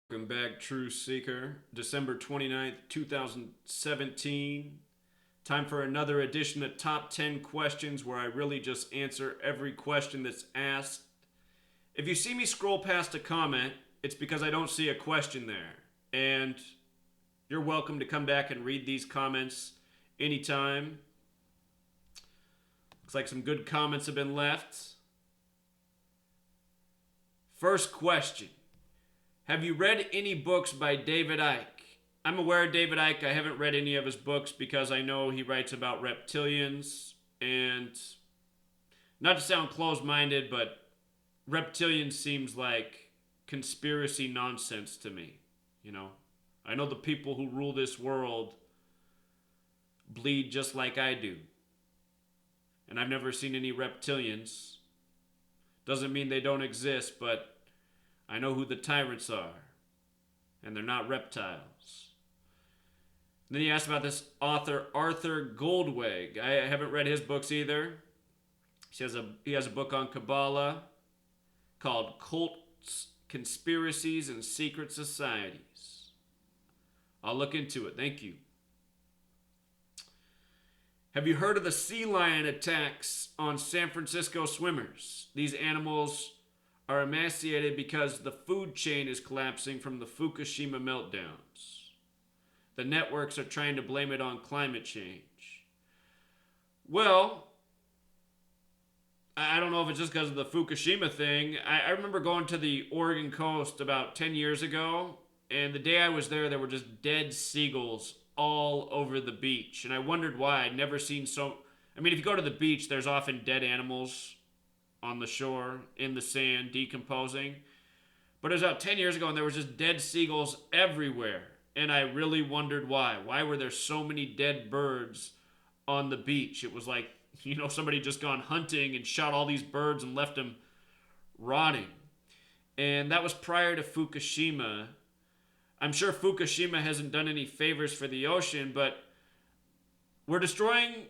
Welcome back, True Seeker. December 29th, 2017. Time for another edition of Top 10 Questions where I really just answer every question that's asked. If you see me scroll past a comment, it's because I don't see a question there. And you're welcome to come back and read these comments anytime. Looks like some good comments have been left. First question. Have you read any books by David Icke? I'm aware of David Icke. I haven't read any of his books because I know he writes about reptilians. And not to sound closed-minded, but reptilians seems like conspiracy nonsense to me. You know, I know the people who rule this world bleed just like I do. And I've never seen any reptilians. Doesn't mean they don't exist, but I know who the tyrants are, and they're not reptiles. And then he asked about this author, Arthur Goldwag. I haven't read his books either. He has a book on Kabbalah called Cults, Conspiracies, and Secret Societies. I'll look into it. Thank you. Have you heard of the sea lion attacks on San Francisco swimmers? These animals are emaciated because the food chain is collapsing from the Fukushima meltdowns. The networks are trying to blame it on climate change. Well, I don't know if it's just because of the Fukushima thing. I remember going to the Oregon coast about 10 years ago, and the day I was there were just dead seagulls all over the beach. And I wondered why. I'd never seen so... I mean, if you go to the beach, there's often dead animals on the shore, in the sand, decomposing. But it was about 10 years ago, and there was just dead seagulls everywhere. And I really wondered why. Why were there so many dead birds on the beach? It was like, somebody just gone hunting and shot all these birds and left them rotting. And that was prior to Fukushima. I'm sure Fukushima hasn't done any favors for the ocean, but we're destroying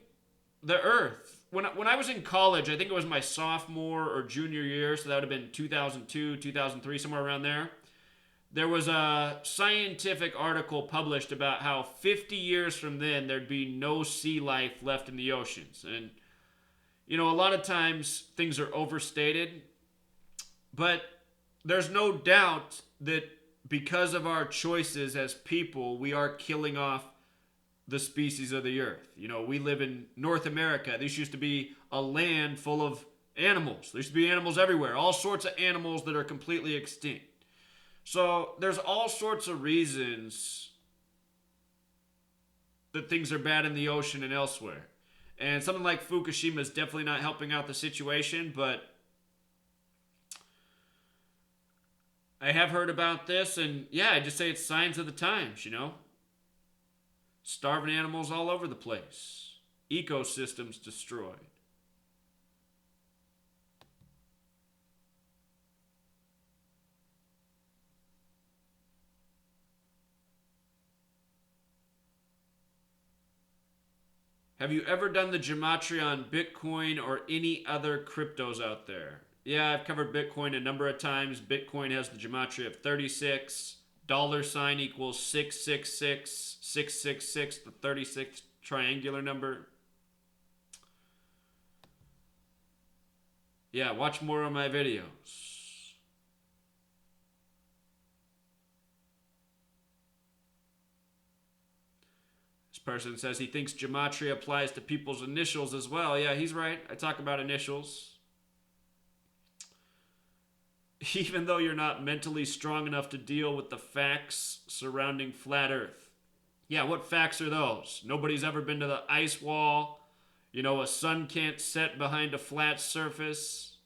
the earth. When I was in college, I think it was my sophomore or junior year, so that would have been 2002, 2003, somewhere around there. There was a scientific article published about how 50 years from then, there'd be no sea life left in the oceans. And, a lot of times things are overstated, but there's no doubt that because of our choices as people, we are killing off the species of the earth. We live in North America. This used to be a land full of animals. There used to be animals everywhere. All sorts of animals that are completely extinct. So there's all sorts of reasons that things are bad in the ocean and elsewhere. And something like Fukushima is definitely not helping out the situation, but I have heard about this, and yeah, I just say it's signs of the times, Starving animals all over the place. Ecosystems destroyed. Have you ever done the Gematria on Bitcoin or any other cryptos out there? Yeah, I've covered Bitcoin a number of times. Bitcoin has the Gematria of 36. $sign equals 666, 666, the 36th triangular number. Yeah, watch more of my videos. This person says he thinks Gematria applies to people's initials as well. Yeah, he's right. I talk about initials. Even though you're not mentally strong enough to deal with the facts surrounding flat Earth. Yeah, what facts are those? Nobody's ever been to the ice wall. A sun can't set behind a flat surface.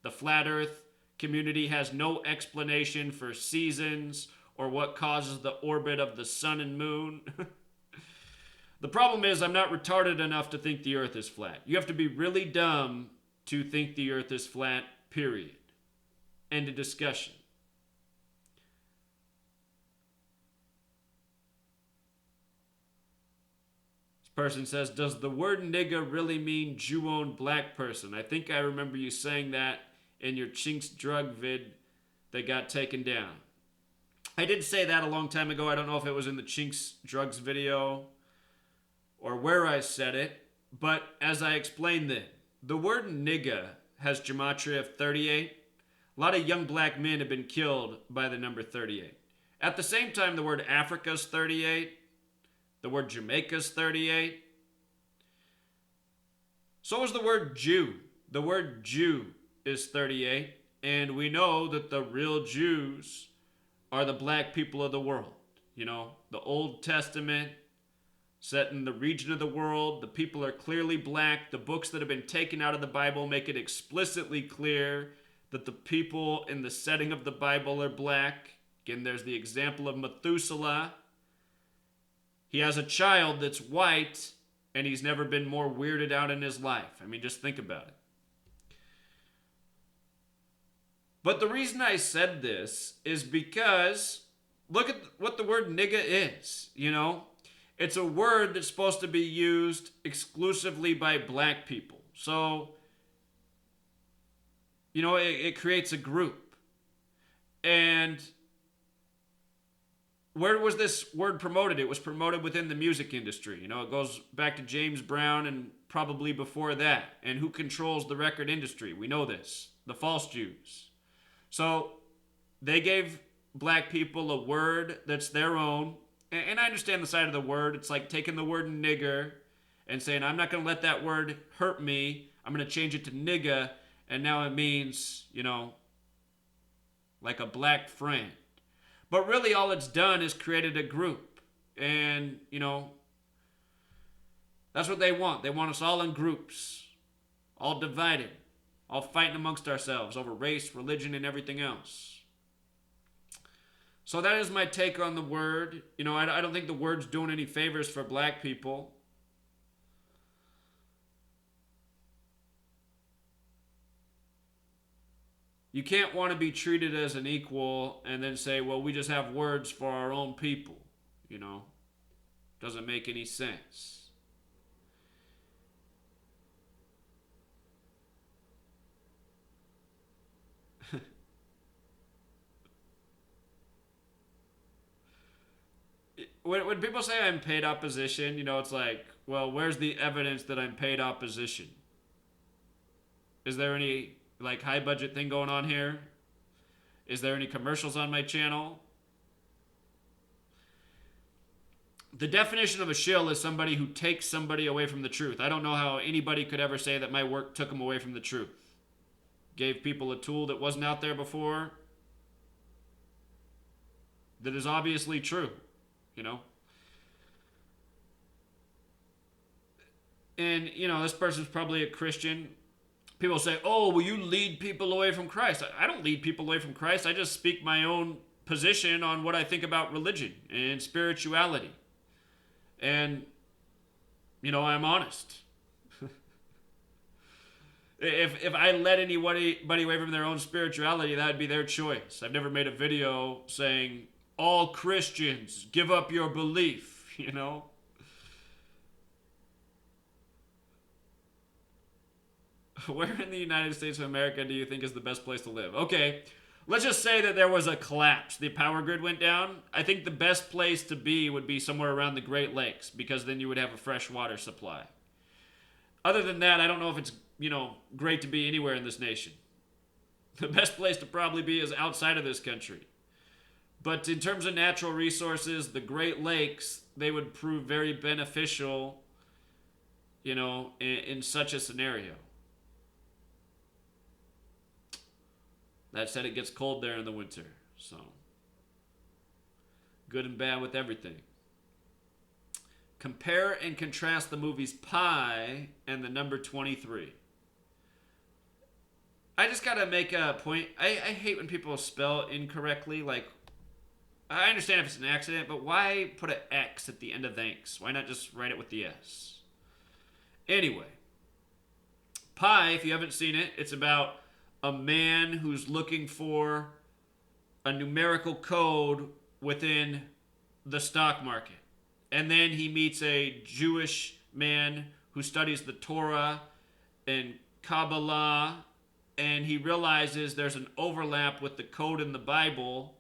The flat Earth community has no explanation for seasons or what causes the orbit of the sun and moon. The problem is I'm not retarded enough to think the Earth is flat. You have to be really dumb to think the Earth is flat, period. End of discussion. This person says, does the word nigga really mean Jew-owned black person? I think I remember you saying that in your Chinks drug vid that got taken down. I did say that a long time ago. I don't know if it was in the Chinks Drugs video or where I said it, but as I explained it, the word nigga has gematria of 38. A lot of young black men have been killed by the number 38. At the same time, the word Africa's 38. The word Jamaica's 38. So is the word Jew. The word Jew is 38. And we know that the real Jews are the black people of the world. You know, the Old Testament set in the region of the world. The people are clearly black. The books that have been taken out of the Bible make it explicitly clear that the people in the setting of the Bible are black. Again, there's the example of Methuselah. He has a child that's white, and he's never been more weirded out in his life. I mean, just think about it. But the reason I said this is because look at what the word nigga is, you know? It's a word that's supposed to be used exclusively by black people. So, you know, it creates a group. And where was this word promoted? It was promoted within the music industry. You know, it goes back to James Brown and probably before that. And who controls the record industry? We know this. The false Jews. So they gave black people a word that's their own. And I understand the side of the word. It's like taking the word nigger and saying, I'm not going to let that word hurt me. I'm going to change it to nigga. And now it means, you know, like a black friend. But really all it's done is created a group. And, you know, that's what they want. They want us all in groups, all divided, all fighting amongst ourselves over race, religion, and everything else. So that is my take on the word. You know, I don't think the word's doing any favors for black people. You can't want to be treated as an equal and then say, well, we just have words for our own people. You know, doesn't make any sense. When people say I'm paid opposition, you know, it's like, well, where's the evidence that I'm paid opposition? Is there any like high budget thing going on here? Is there any commercials on my channel? The definition of a shill is somebody who takes somebody away from the truth. I don't know how anybody could ever say that my work took them away from the truth. Gave people a tool that wasn't out there before. That is obviously true, you know? And, you know, this person's probably a Christian. People say, oh, well, you lead people away from Christ. I don't lead people away from Christ. I just speak my own position on what I think about religion and spirituality. And, you know, I'm honest. If I led anybody away from their own spirituality, that would be their choice. I've never made a video saying, all Christians, give up your belief, you know? Where in the United States of America do you think is the best place to live? Okay, let's just say that there was a collapse. The power grid went down. I think the best place to be would be somewhere around the Great Lakes because then you would have a fresh water supply. Other than that, I don't know if it's, you know, great to be anywhere in this nation. The best place to probably be is outside of this country. But in terms of natural resources, the Great Lakes, they would prove very beneficial, you know, in such a scenario. That said, it gets cold there in the winter, so good and bad with everything. Compare and contrast the movies Pi and the number 23. I just gotta make a point. I hate when people spell incorrectly. Like, I understand if it's an accident, but why put an X at the end of thanks? Why not just write it with the S? Anyway, Pi, if you haven't seen it, it's about a man who's looking for a numerical code within the stock market. And then he meets a Jewish man who studies the Torah and Kabbalah, and he realizes there's an overlap with the code in the Bible,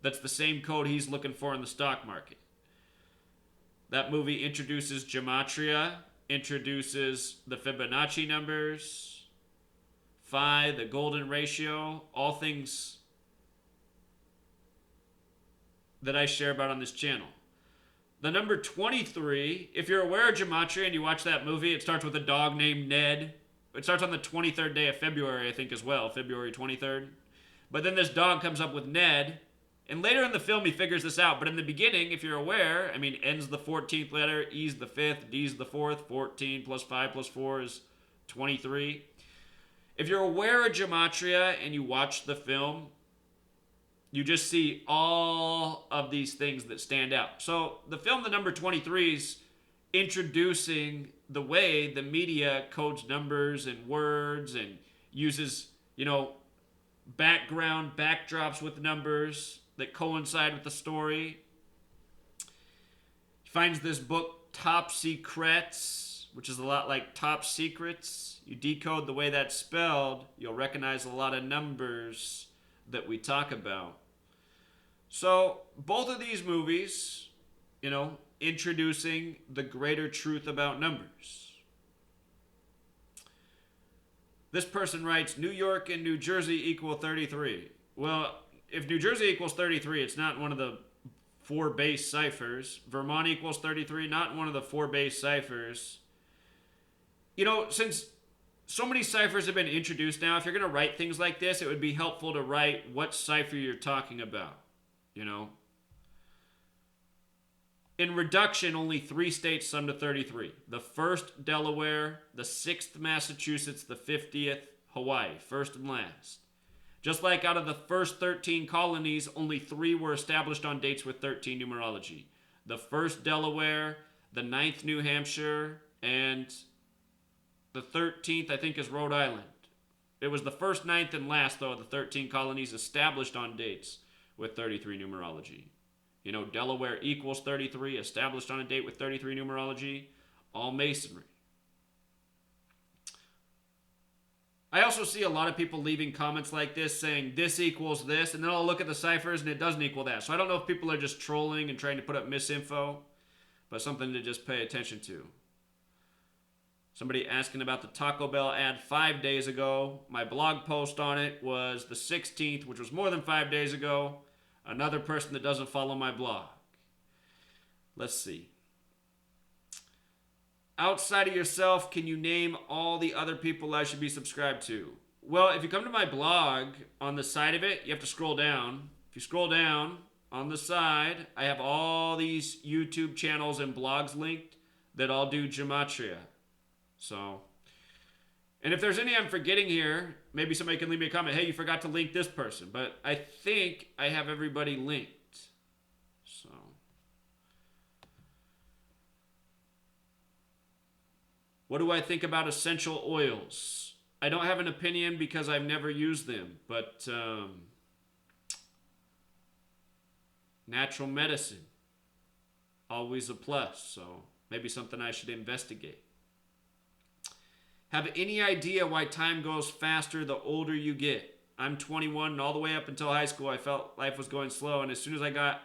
That's the same code he's looking for in the stock market. That movie introduces Gematria, introduces the Fibonacci numbers, phi, the golden ratio, all things that I share about on this channel. The number 23, if you're aware of Gematria and you watch that movie, it starts with a dog named Ned. It starts on the 23rd day of February, I think, as well, February 23rd. But then this dog comes up with Ned, and later in the film he figures this out. But in the beginning, if you're aware, N's the 14th letter, E's the 5th, D's the 4th, 14 plus 5 plus 4 is 23. If you're aware of Gematria and you watch the film, you just see all of these things that stand out. So the film, the number 23, is introducing the way the media codes numbers and words and uses, background backdrops with numbers that coincide with the story. He finds this book, Top Secrets, which is a lot like Top Secrets. You decode the way that's spelled, you'll recognize a lot of numbers that we talk about. So both of these movies, introducing the greater truth about numbers. This person writes, New York and New Jersey equal 33. Well, if New Jersey equals 33, it's not one of the 4 base ciphers. Vermont equals 33, not one of the 4 base ciphers. Since so many ciphers have been introduced now, if you're going to write things like this, it would be helpful to write what cipher you're talking about, In reduction, only 3 states sum to 33. The 1st, Delaware, the 6th, Massachusetts, the 50th, Hawaii, first and last. Just like out of the first 13 colonies, only 3 were established on dates with 13 numerology. The 1st, Delaware, the 9th, New Hampshire, and the 13th, I think, is Rhode Island. It was the 1st, 9th, and last, though, of the 13 colonies established on dates with 33 numerology. Delaware equals 33, established on a date with 33 numerology, all masonry. I also see a lot of people leaving comments like this saying this equals this, and then I'll look at the ciphers and it doesn't equal that. So I don't know if people are just trolling and trying to put up misinfo, but something to just pay attention to. Somebody asking about the Taco Bell ad 5 days ago. My blog post on it was the 16th, which was more than 5 days ago. Another person that doesn't follow my blog. Let's see. Outside of yourself, can you name all the other people I should be subscribed to? Well, if you come to my blog, on the side of it, you have to scroll down. If you scroll down, on the side, I have all these YouTube channels and blogs linked that all do Gematria. And if there's any I'm forgetting here, maybe somebody can leave me a comment, hey, you forgot to link this person. But I think I have everybody linked. So, what do I think about essential oils? I don't have an opinion because I've never used them. But natural medicine, always a plus. So maybe something I should investigate. Have any idea why time goes faster the older you get? I'm 21 and all the way up until high school I felt life was going slow, and as soon as I got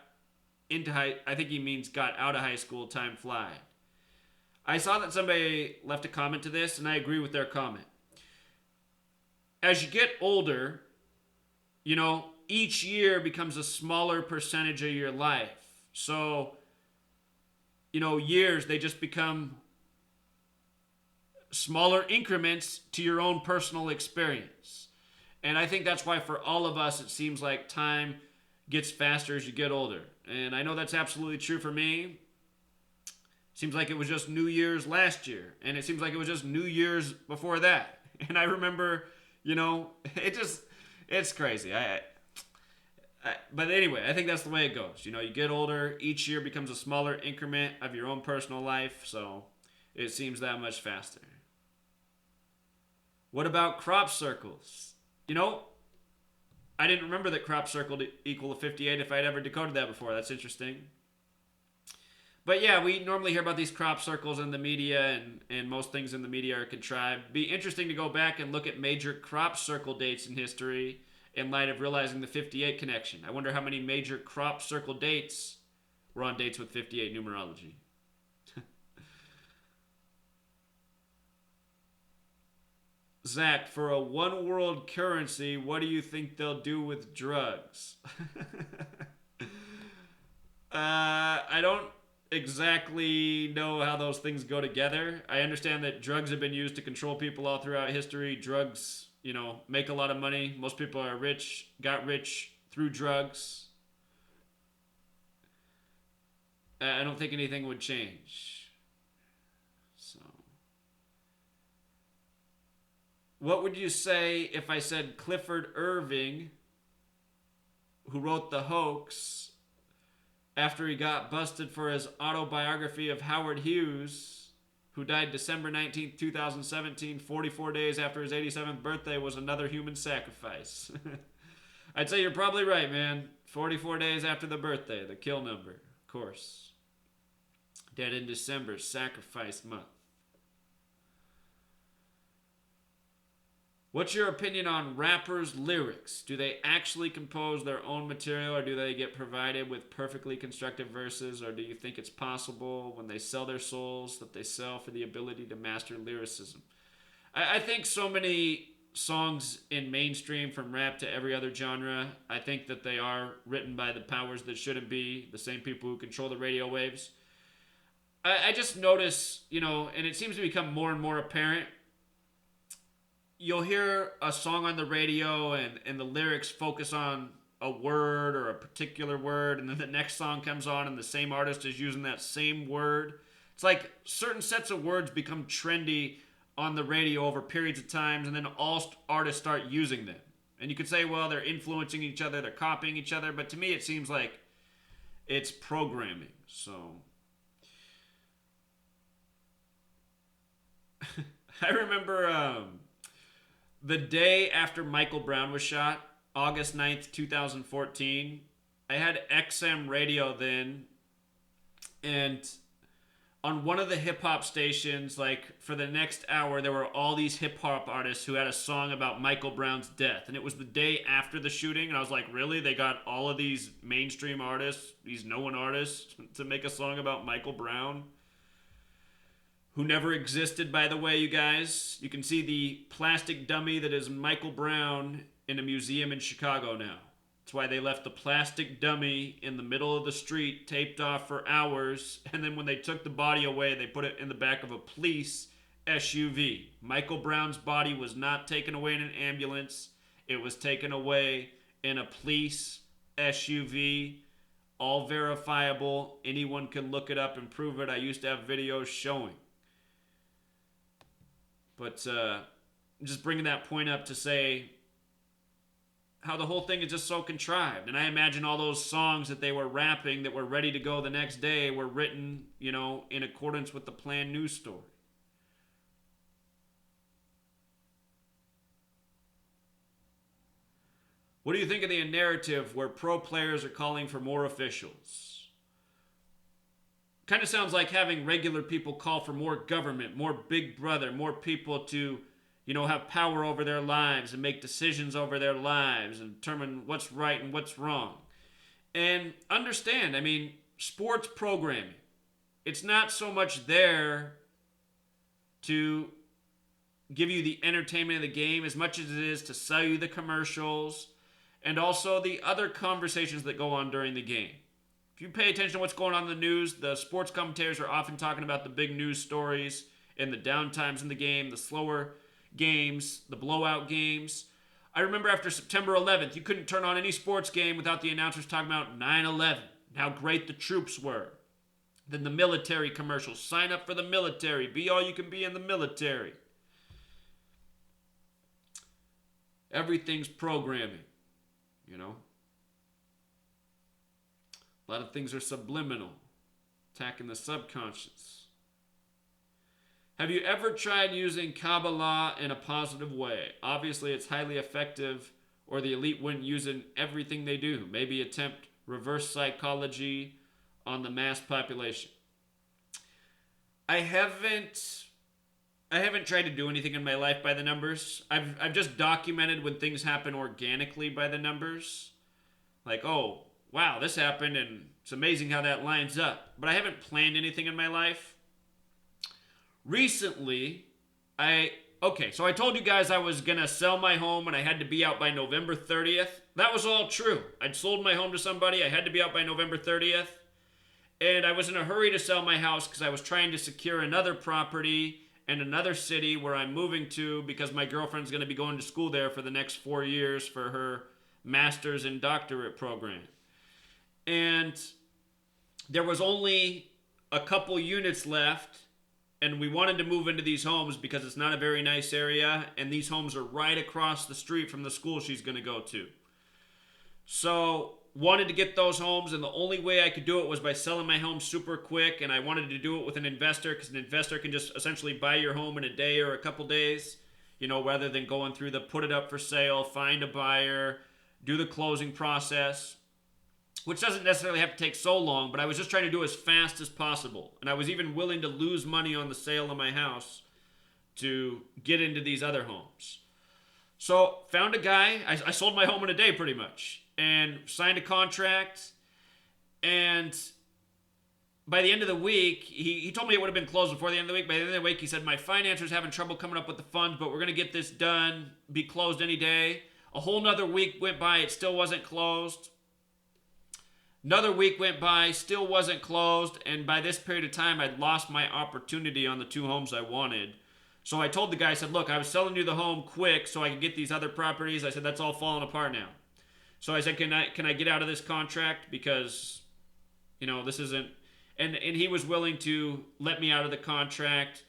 into I think he means got out of high school, time flies. I saw that somebody left a comment to this and I agree with their comment. As you get older, each year becomes a smaller percentage of your life. So, years, they just become smaller increments to your own personal experience. And I think that's why for all of us, it seems like time gets faster as you get older. And I know that's absolutely true for me. Seems like it was just New Year's last year. And it seems like it was just New Year's before that. And I remember, it's crazy. But anyway, I think that's the way it goes. You get older, each year becomes a smaller increment of your own personal life. So it seems that much faster. What about crop circles? I didn't remember that crop circle equal to 58 if I'd ever decoded that before. That's interesting. But yeah, we normally hear about these crop circles in the media, and most things in the media are contrived. Be interesting to go back and look at major crop circle dates in history in light of realizing the 58 connection. I wonder how many major crop circle dates were on dates with 58 numerology. Zach, for a one world currency, what do you think they'll do with drugs? I don't exactly know how those things go together. I understand that drugs have been used to control people all throughout history. Drugs, make a lot of money. Most people are rich, got rich through drugs. I don't think anything would change. So, what would you say if I said Clifford Irving, who wrote The Hoax, after he got busted for his autobiography of Howard Hughes, who died December 19th, 2017, 44 days after his 87th birthday, was another human sacrifice? I'd say you're probably right, man. 44 days after the birthday, the kill number, of course. Dead in December, sacrifice month. What's your opinion on rappers' lyrics? Do they actually compose their own material, or do they get provided with perfectly constructed verses, or do you think it's possible when they sell their souls that they sell for the ability to master lyricism? I think so many songs in mainstream, from rap to every other genre, I think that they are written by the powers that shouldn't be, the same people who control the radio waves. I just notice, and it seems to become more and more apparent, you'll hear a song on the radio and the lyrics focus on a word or a particular word, and then the next song comes on and the same artist is using that same word. It's like certain sets of words become trendy on the radio over periods of times, and then all artists start using them. And you could say, well, they're influencing each other, they're copying each other, but to me it seems like it's programming. So I remember the day after Michael Brown was shot, August 9th, 2014, I had XM radio then, and on one of the hip-hop stations, like, for the next hour, there were all these hip-hop artists who had a song about Michael Brown's death, and it was the day after the shooting, and I was like, really? They got all of these mainstream artists, these known artists, to make a song about Michael Brown? Who never existed, by the way, you guys. You can see the plastic dummy that is Michael Brown in a museum in Chicago now. That's why they left the plastic dummy in the middle of the street, taped off for hours, and then when they took the body away, they put it in the back of a police SUV. Michael Brown's body was not taken away in an ambulance. It was taken away in a police SUV. All verifiable. Anyone can look it up and prove it. I used to have videos showing. But just bringing that point up to say how the whole thing is just so contrived. And I imagine all those songs that they were rapping that were ready to go the next day were written, in accordance with the planned news story. What do you think of the narrative where pro players are calling for more officials? Kind of sounds like having regular people call for more government, more big brother, more people to, have power over their lives and make decisions over their lives and determine what's right and what's wrong. And understand, sports programming, it's not so much there to give you the entertainment of the game as much as it is to sell you the commercials and also the other conversations that go on during the game. If you pay attention to what's going on in the news, the sports commentators are often talking about the big news stories and the downtimes in the game, the slower games, the blowout games. I remember after September 11th, you couldn't turn on any sports game without the announcers talking about 9/11, how great the troops were. Then the military commercials. Sign up for the military. Be all you can be in the military. Everything's programming, A lot of things are subliminal, attacking the subconscious. Have you ever tried using Kabbalah in a positive way? Obviously, it's highly effective, or the elite wouldn't use it in everything they do. Maybe attempt reverse psychology on the mass population. I haven't I haven't tried to do anything in my life by the numbers. I've just documented when things happen organically by the numbers. Like, oh, wow, this happened and it's amazing how that lines up. But I haven't planned anything in my life. Recently, so I told you guys I was going to sell my home and I had to be out by November 30th. That was all true. I'd sold my home to somebody. I had to be out by November 30th. And I was in a hurry to sell my house because I was trying to secure another property in another city where I'm moving to because my girlfriend's going to be going to school there for the next 4 years for her master's and doctorate program. And there was only a couple units left, and we wanted to move into these homes because it's not a very nice area, and these homes are right across the street from the school she's going to go to. So wanted to get those homes, and the only way I could do it was by selling my home super quick, and I wanted to do it with an investor because an investor can just essentially buy your home in a day or a couple days, rather than going through the put it up for sale, find a buyer, do the closing process, which doesn't necessarily have to take so long, but I was just trying to do it as fast as possible. And I was even willing to lose money on the sale of my house to get into these other homes. So found a guy. I sold my home in a day pretty much and signed a contract. And by the end of the week, he told me it would have been closed before the end of the week. By the end of the week, he said, my financer's having trouble coming up with the funds, but we're going to get this done, be closed any day. A whole nother week went by, it still wasn't closed. Another week went by, still wasn't closed, and by this period of time, I'd lost my opportunity on the 2 homes I wanted. So I told the guy, I said, look, I was selling you the home quick so I could get these other properties. I said, that's all falling apart now. So I said, can I get out of this contract? Because, this isn't... And he was willing to let me out of the contract.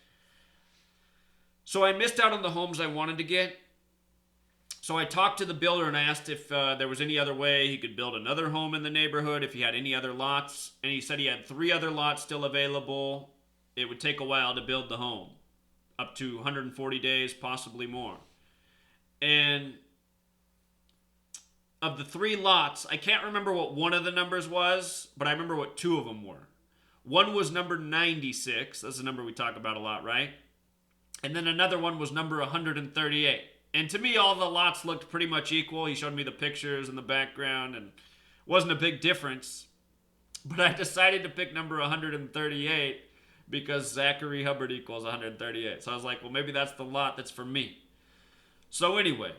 So I missed out on the homes I wanted to get. So I talked to the builder and I asked if there was any other way he could build another home in the neighborhood, if he had any other lots. And he said he had 3 other lots still available. It would take a while to build the home, up to 140 days, possibly more. And of the 3 lots, I can't remember what one of the numbers was, but I remember what 2 of them were. One was number 96. That's the number we talk about a lot, right? And then another one was number 138. And to me, all the lots looked pretty much equal. He showed me the pictures in the background, and it wasn't a big difference. But I decided to pick number 138 because Zachary Hubbard equals 138. So I was like, well, maybe that's the lot that's for me. So anyway,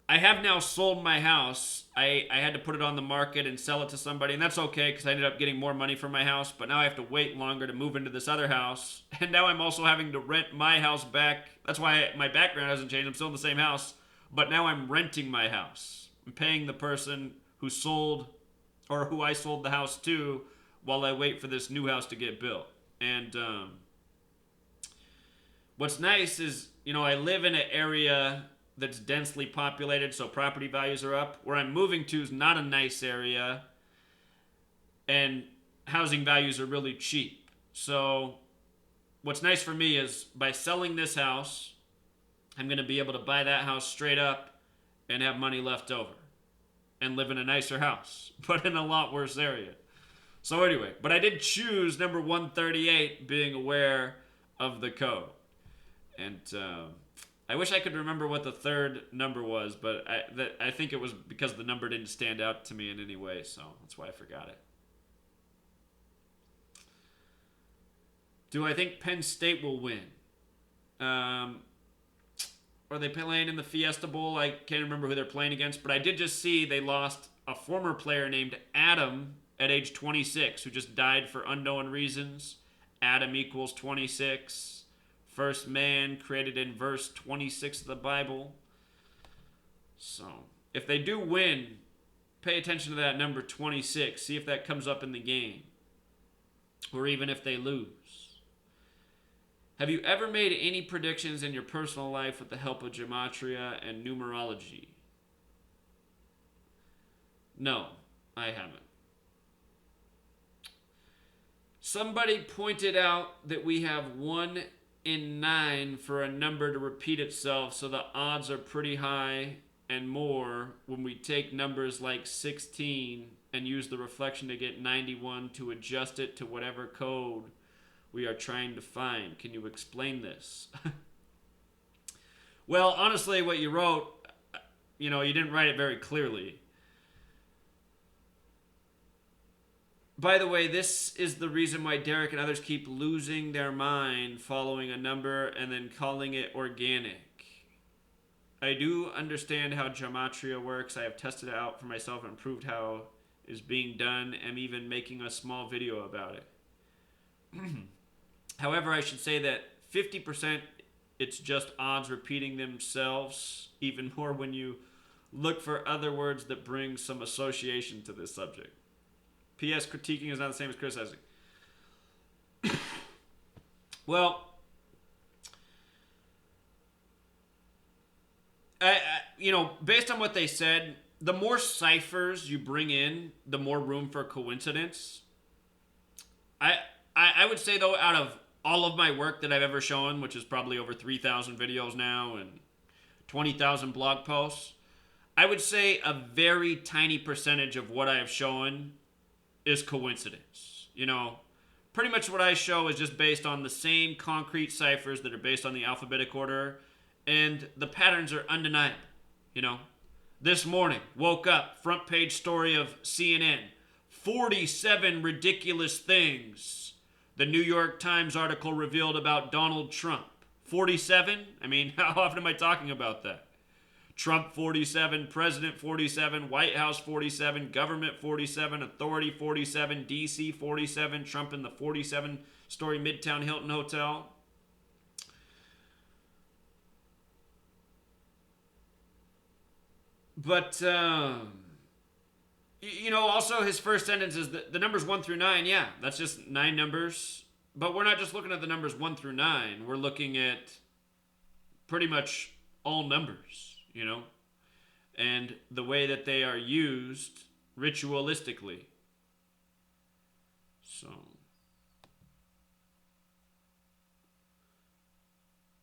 I have now sold my house. I had to put it on the market and sell it to somebody, and that's okay because I ended up getting more money for my house, but now I have to wait longer to move into this other house, and now I'm also having to rent my house back. That's why my background hasn't changed. I'm still in the same house, but now I'm renting my house. I'm paying the person who I sold the house to while I wait for this new house to get built. And what's nice is, I live in an area that's densely populated, so property values are up. Where I'm moving to is not a nice area, and housing values are really cheap. So what's nice for me is by selling this house, I'm going to be able to buy that house straight up and have money left over and live in a nicer house, but in a lot worse area. So anyway, but I did choose number 138, being aware of the code. And I wish I could remember what the third number was, but I think it was because the number didn't stand out to me in any way, so that's why I forgot it. Do I think Penn State will win? Are they playing in the Fiesta Bowl? I can't remember who they're playing against, but I did just see they lost a former player named Adam at age 26 who just died for unknown reasons. Adam equals 26. First man created in verse 26 of the Bible. So, if they do win, pay attention to that number 26. See if that comes up in the game. Or even if they lose. Have you ever made any predictions in your personal life with the help of Gematria and Numerology? No, I haven't. Somebody pointed out that we have 1 in 9 for a number to repeat itself, so the odds are pretty high and more when we take numbers like 16 and use the reflection to get 91 to adjust it to whatever code we are trying to find. Can you explain this? Well, honestly, what you wrote, you didn't write it very clearly. By the way, this is the reason why Derek and others keep losing their mind following a number and then calling it organic. I do understand how Gematria works. I have tested it out for myself and proved how it is being done. I'm even making a small video about it. However, I should say that 50% it's just odds repeating themselves, even more when you look for other words that bring some association to this subject. P.S. Critiquing is not the same as criticizing. Well, based on what they said, the more ciphers you bring in, the more room for coincidence. I would say, though, out of all of my work that I've ever shown, which is probably over 3,000 videos now and 20,000 blog posts, I would say a very tiny percentage of what I have shown is coincidence. Pretty much what I show is just based on the same concrete ciphers that are based on the alphabetic order, and the patterns are undeniable. This morning, woke up, front page story of CNN, 47 ridiculous things the New York Times article revealed about Donald Trump. 47? I mean, how often am I talking about that? Trump 47, President 47, White House 47, Government 47, Authority 47, DC 47, Trump in the 47-story Midtown Hilton Hotel. But, also his first sentence is the numbers 1 through 9. Yeah, that's just 9 numbers. But we're not just looking at the numbers 1 through 9. We're looking at pretty much all numbers. And the way that they are used ritualistically. So,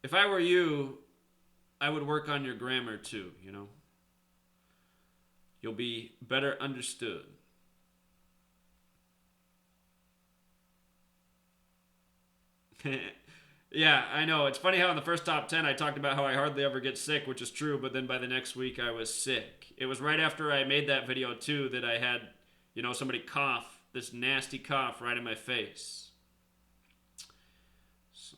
if I were you, I would work on your grammar too, You'll be better understood. Yeah, I know. It's funny how in the first top 10 I talked about how I hardly ever get sick, which is true, but then by the next week I was sick. It was right after I made that video too that I had, somebody cough, this nasty cough right in my face. So.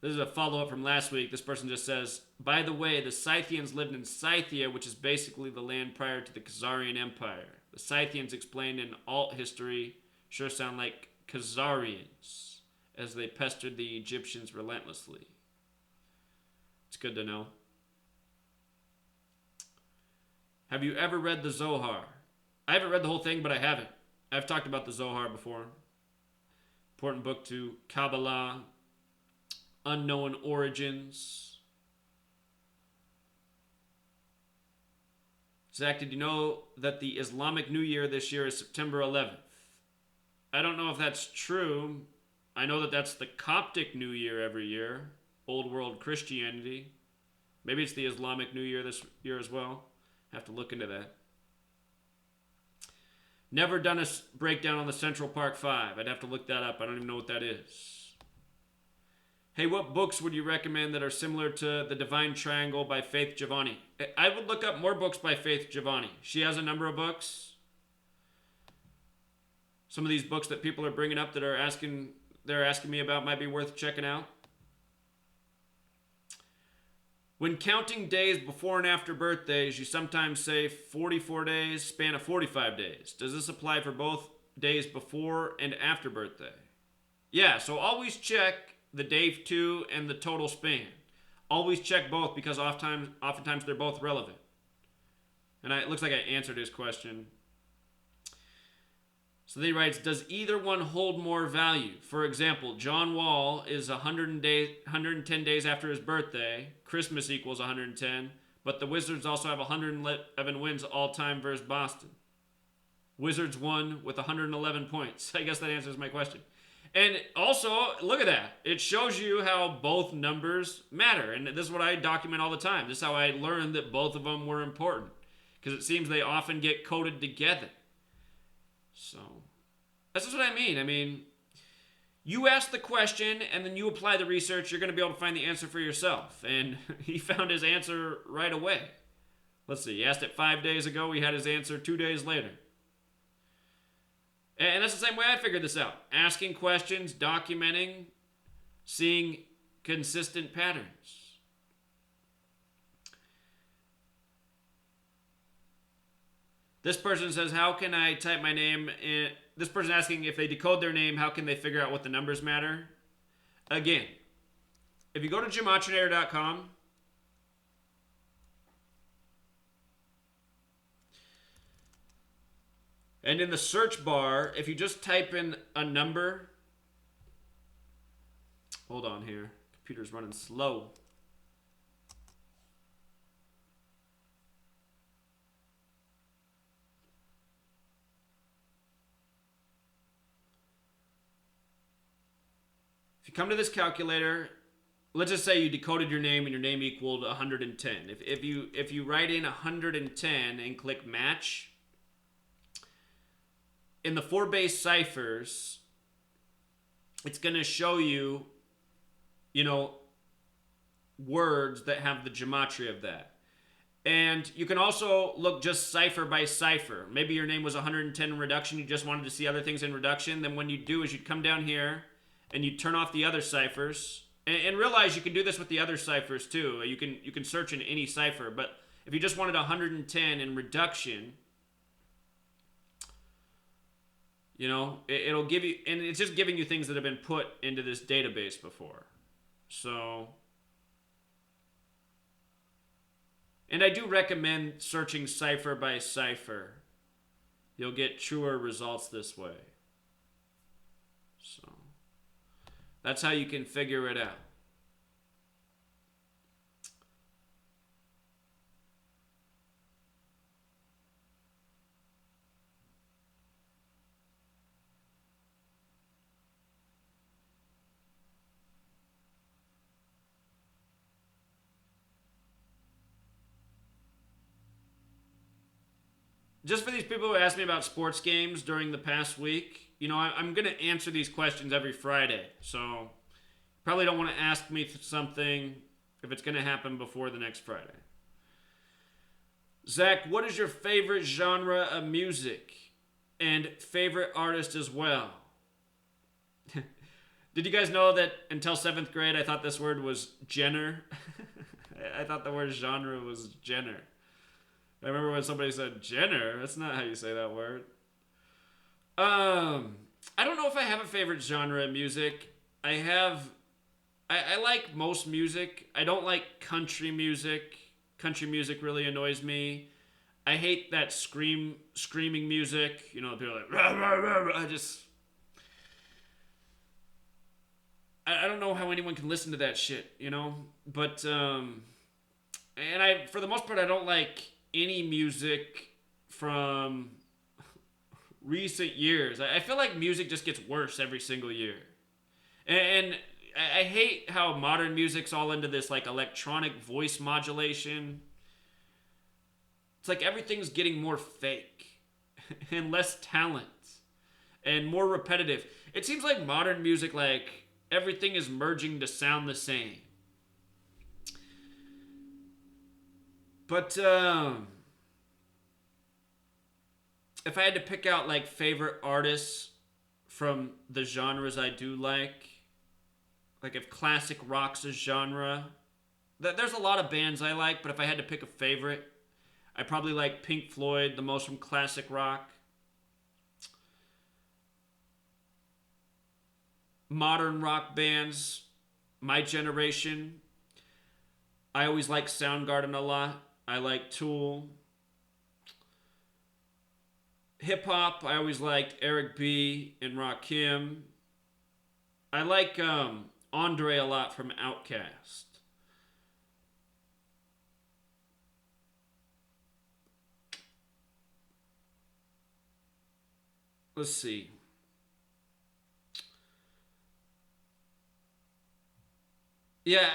This is a follow-up from last week. This person just says, by the way, the Scythians lived in Scythia, which is basically the land prior to the Khazarian Empire. The Scythians explained in alt history sure sound like Khazarians, as they pestered the Egyptians relentlessly. It's good to know. Have you ever read the Zohar? I haven't read the whole thing, but I haven't. I've talked about the Zohar before. Important book to Kabbalah, unknown origins. Zach, did you know that the Islamic New Year this year is September 11th? I don't know if that's true. I know that that's the Coptic New Year every year. Old World Christianity. Maybe it's the Islamic New Year this year as well. Have to look into that. Never done a breakdown on the Central Park 5. I'd have to look that up. I don't even know what that is. Hey, what books would you recommend that are similar to The Divine Triangle by Faith Giovanni? I would look up more books by Faith Giovanni. She has a number of books. Some of these books that people are bringing up that they're asking me about might be worth checking out. When counting days before and after birthdays, you sometimes say 44 days, span of 45 days. Does this apply for both days before and after birthday? Yeah, so always check the day to and the total span. Always check both because oftentimes they're both relevant. And it looks like I answered his question. So he writes, does either one hold more value? For example, John Wall is 110 days after his birthday. Christmas equals 110. But the Wizards also have 111 wins all-time versus Boston. Wizards won with 111 points. I guess that answers my question. And also, look at that. It shows you how both numbers matter. And this is what I document all the time. This is how I learned that both of them were important. Because it seems they often get coded together. So that's just what I mean. I mean, you ask the question and then you apply the research, you're going to be able to find the answer for yourself. And he found his answer right away. Let's see, he asked it 5 days ago, he had his answer 2 days later. And that's the same way I figured this out. Asking questions, documenting, seeing consistent patterns. This person says, how can I type my name in? This person asking if they decode their name, how can they figure out what the numbers matter? Again, if you go to gematriator.com, and in the search bar, if you just type in a number, hold on here, computer's running slow. If you come to this calculator, let's just say you decoded your name and your name equaled 110. If you write in 110 and click match, in the 4 base ciphers, it's going to show you, words that have the gematria of that. And you can also look just cipher by cipher. Maybe your name was 110 in reduction, you just wanted to see other things in reduction. Then what you do is you'd come down here and you turn off the other ciphers. And realize you can do this with the other ciphers too. You can search in any cipher, but if you just wanted 110 in reduction, it'll give you, and it's just giving you things that have been put into this database before. So, and I do recommend searching cipher by cipher. You'll get truer results this way. So, that's how you can figure it out. Just for these people who asked me about sports games during the past week, I'm going to answer these questions every Friday. So probably don't want to ask me something if it's going to happen before the next Friday. Zach, what is your favorite genre of music? And favorite artist as well? Did you guys know that until 7th grade I thought this word was Jenner? I thought the word genre was Jenner. I remember when somebody said Jenner. That's not how you say that word. I don't know if I have a favorite genre of music. I like most music. I don't like country music. Country music really annoys me. I hate that screaming music. People are like, rah, rah, rah, rah. I don't know how anyone can listen to that shit, But, and for the most part, I don't like any music from recent years. I feel like music just gets worse every single year. And I hate how modern music's all into this like electronic voice modulation. It's like everything's getting more fake and less talent and more repetitive. It seems like modern music, like everything is merging to sound the same. But if I had to pick out like favorite artists from the genres I do like if classic rock's a genre, there's a lot of bands I like, but if I had to pick a favorite, I probably like Pink Floyd the most from classic rock. Modern rock bands, my generation, I always like Soundgarden a lot. I like Tool. Hip hop, I always liked Eric B. and Rakim. I like Andre a lot from Outkast. Let's see. Yeah,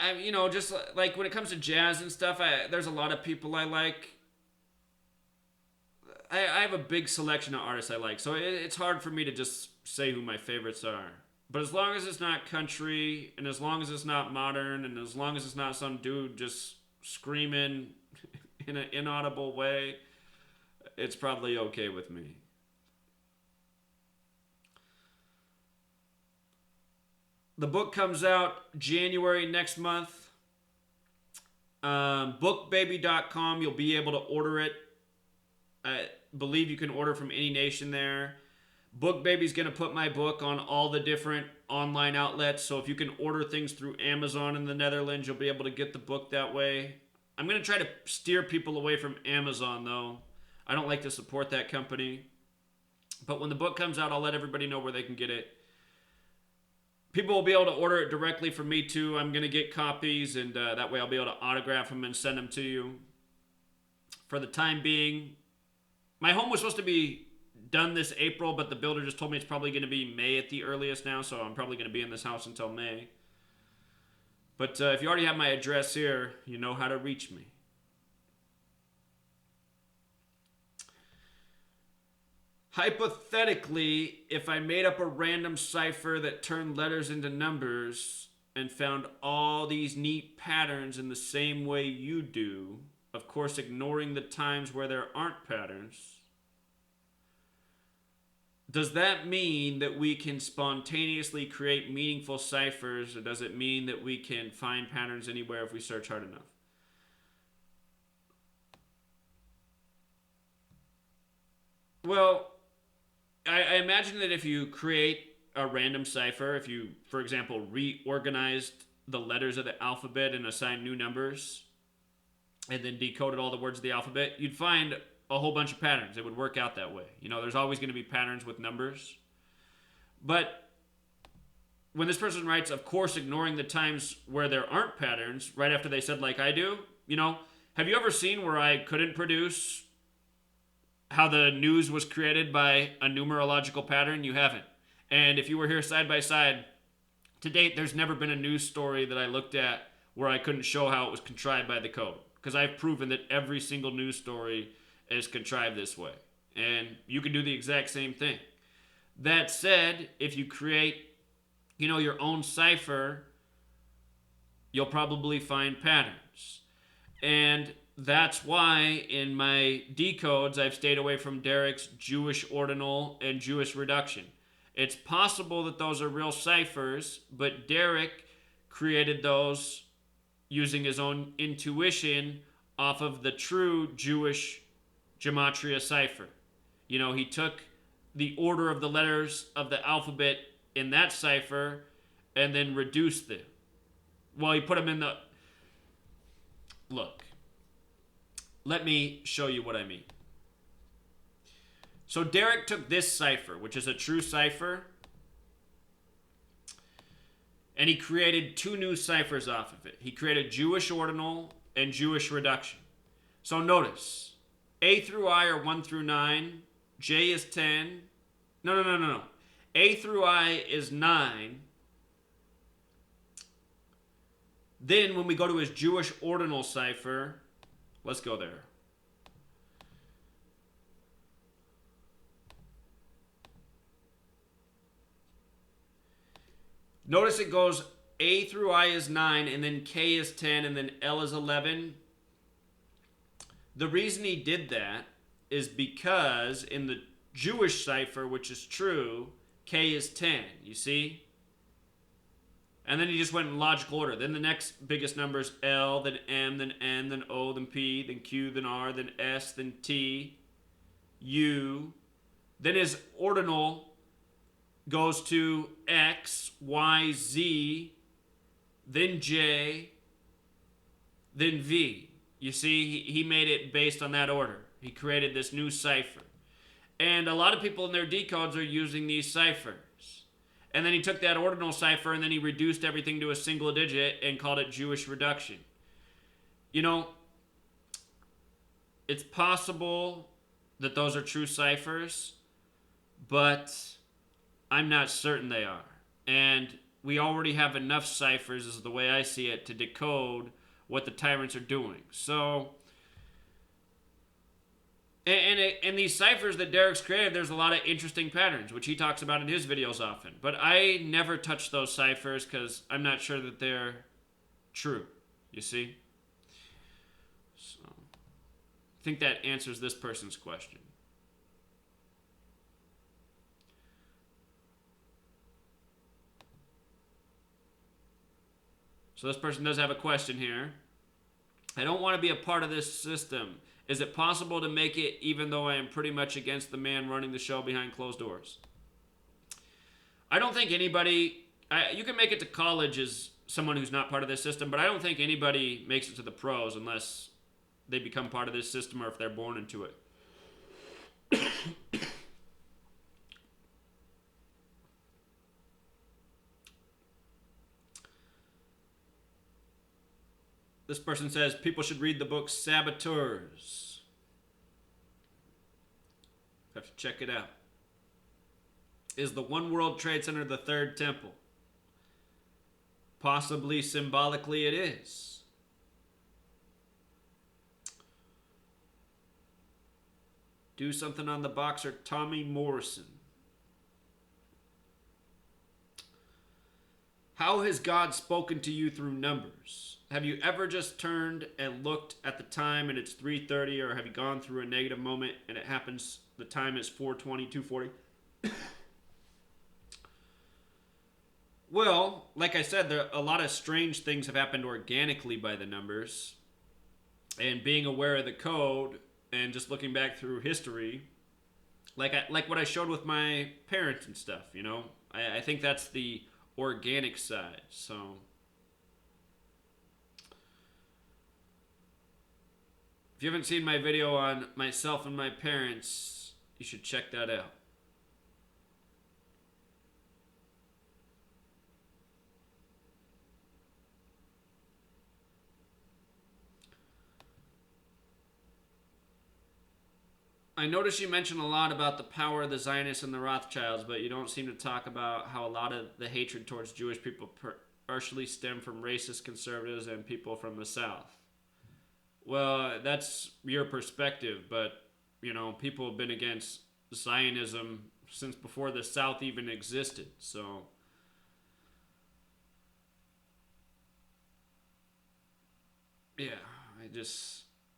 just like when it comes to jazz and stuff, there's a lot of people I like. I have a big selection of artists I like, so it's hard for me to just say who my favorites are. But as long as it's not country, and as long as it's not modern, and as long as it's not some dude just screaming in an inaudible way, it's probably okay with me. The book comes out January next month. Bookbaby.com, you'll be able to order it. I believe you can order from any nation there. BookBaby's going to put my book on all the different online outlets. So if you can order things through Amazon in the Netherlands, you'll be able to get the book that way. I'm going to try to steer people away from Amazon, though. I don't like to support that company. But when the book comes out, I'll let everybody know where they can get it. People will be able to order it directly from me, too. I'm going to get copies, and that way I'll be able to autograph them and send them to you. For the time being, my home was supposed to be done this April, but the builder just told me it's probably going to be May at the earliest now, so I'm probably going to be in this house until May. But if you already have my address here, you know how to reach me. Hypothetically, if I made up a random cipher that turned letters into numbers and found all these neat patterns in the same way you do, of course ignoring the times where there aren't patterns, does that mean that we can spontaneously create meaningful ciphers, or does it mean that we can find patterns anywhere if we search hard enough? Well, I imagine that if you create a random cipher, if you, for example, reorganized the letters of the alphabet and assigned new numbers, and then decoded all the words of the alphabet, you'd find a whole bunch of patterns. It would work out that way. You know, there's always going to be patterns with numbers. But when this person writes, of course, ignoring the times where there aren't patterns, right after they said, like I do, you know, have you ever seen where I couldn't produce how the news was created by a numerological pattern? You haven't. And if you were here side by side, to date, there's never been a news story that I looked at where I couldn't show how it was contrived by the code. Because I've proven that every single news story is contrived this way. And you can do the exact same thing. That said, if you create, you know, your own cipher, you'll probably find patterns. And that's why in my decodes, I've stayed away from Derek's Jewish ordinal and Jewish reduction. It's possible that those are real ciphers, but Derek created those using his own intuition off of the true Jewish Gematria cipher. You know, he took the order of the letters of the alphabet in that cipher and then reduced them. Well, he put them in the... Look. Let me show you what I mean. So Derek took this cipher, which is a true cipher, and he created two new ciphers off of it. He created Jewish ordinal and Jewish reduction. So notice, A through I are 1 through 9, J is 10. No. A through I is 9. Then when we go to his Jewish ordinal cipher, let's go there. Notice it goes A through I is 9, and then K is 10, and then L is 11. The reason he did that is because in the Jewish cipher, which is true, K is 10, you see? And then he just went in logical order. Then the next biggest number is L, then M, then N, then O, then P, then Q, then R, then S, then T, U. Then his ordinal goes to X, Y, Z, then J, then V. You see, he made it based on that order. He created this new cipher. And a lot of people in their decodes are using these ciphers. And then he took that ordinal cipher and then he reduced everything to a single digit and called it Jewish reduction. You know, it's possible that those are true ciphers, but I'm not certain they are. And we already have enough ciphers, is the way I see it, to decode what the tyrants are doing. So And these ciphers that Derek's created, there's a lot of interesting patterns, which he talks about in his videos often. But I never touch those ciphers because I'm not sure that they're true. You see? So, I think that answers this person's question. So this person does have a question here. I don't want to be a part of this system. Is it possible to make it even though I am pretty much against the man running the show behind closed doors? I don't think anybody... you can make it to college as someone who's not part of this system, but I don't think anybody makes it to the pros unless they become part of this system or if they're born into it. This person says people should read the book Saboteurs. Have to check it out. Is the One World Trade Center the third temple? Possibly symbolically it is. Do something on the boxer Tommy Morrison. How has God spoken to you through numbers? Have you ever just turned and looked at the time and it's 3:30, or have you gone through a negative moment and it happens, the time is 4:20, 2:40? Well, like I said, a lot of strange things have happened organically by the numbers. And being aware of the code and just looking back through history, like what I showed with my parents and stuff, you know? I think that's the organic side, so... If you haven't seen my video on myself and my parents, you should check that out. I notice you mention a lot about the power of the Zionists and the Rothschilds, but you don't seem to talk about how a lot of the hatred towards Jewish people partially stem from racist conservatives and people from the South. Well, that's your perspective, but, you know, people have been against Zionism since before the South even existed, so... Yeah,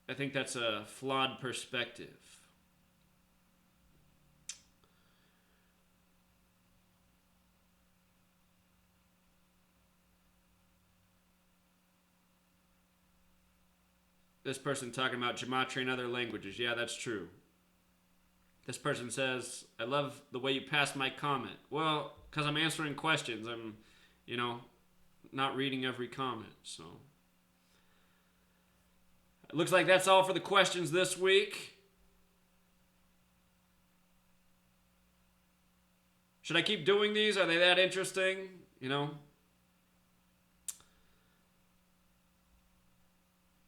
I think that's a flawed perspective. This person talking about Gematria and other languages. Yeah, that's true. This person says, I love the way you passed my comment. Well, because I'm answering questions. I'm, you know, not reading every comment, so... It looks like that's all for the questions this week. Should I keep doing these? Are they that interesting? You know?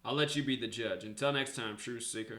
I'll let you be the judge. Until next time, Truth Seeker.